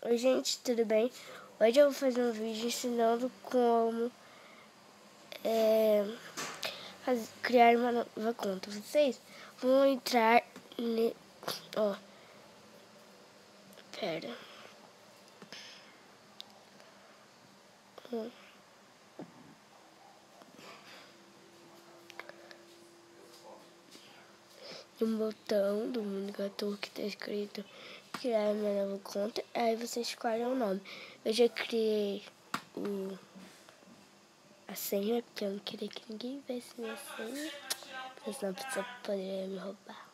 Oi gente, tudo bem? Hoje eu vou fazer um vídeo ensinando como criar uma nova conta. Vocês vão entrar pera. Um botão do Mundo Gato que tá escrito criar uma nova conta. Aí vocês escolhem o nome. Eu já criei a senha, porque eu não queria que ninguém visse minha senha, porque senão a pessoa poderia me roubar.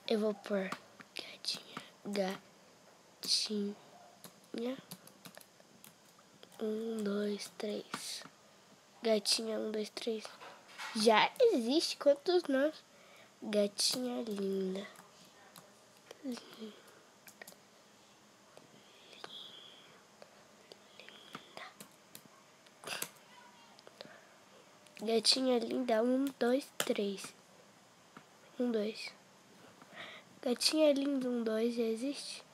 Eu vou pôr gatinha, 1, 2, 3. Gatinha 1, 2, 3. Já existe quantos nós? Gatinha linda. Gatinha linda 1, 2, 3. 1, 2. Gatinha linda 1, 2 já existe?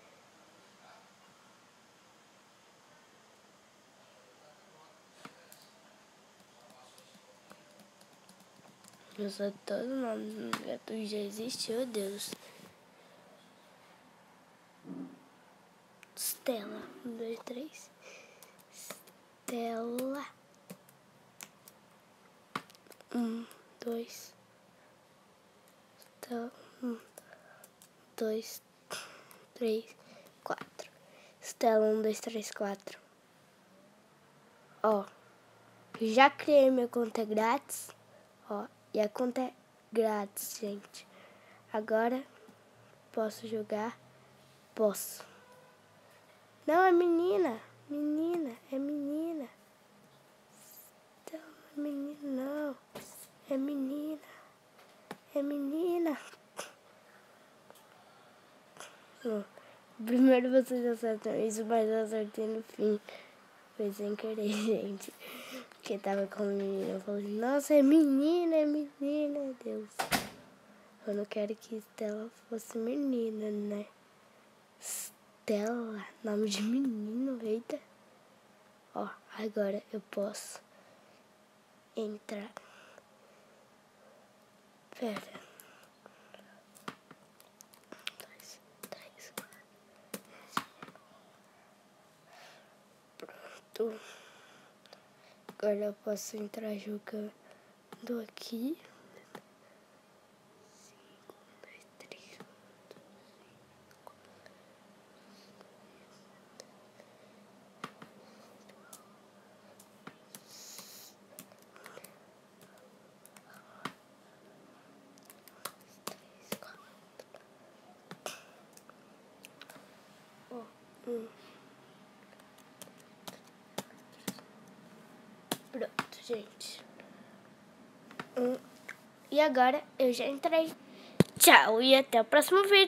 Eu só todo nome do gato já existe, meu Deus. Stella 1, 2, 3. Stella 1, 2. Stella 1, 2, 3, 4. Stella 1, 2, 3, 4. Ó, já criei minha conta grátis. Ó, e a conta é grátis, gente. Agora, posso jogar? Posso. Não, é menina. Menina, é menina. Não, é menina, não. É menina. É menina. Primeiro vocês acertam isso, mas eu acertei no fim. Foi sem querer, gente. Porque tava com a menina. Eu falei, nossa, é menina, Deus. Eu não quero que Stella fosse menina, né? Stella, nome de menino, eita. Ó, agora eu posso entrar. Pera. 2, 3, 4. Pronto. Agora eu posso entrar jogando aqui. 5, 1, 2, 3, 4. Pronto, gente. E agora eu já entrei. Tchau e até o próximo vídeo.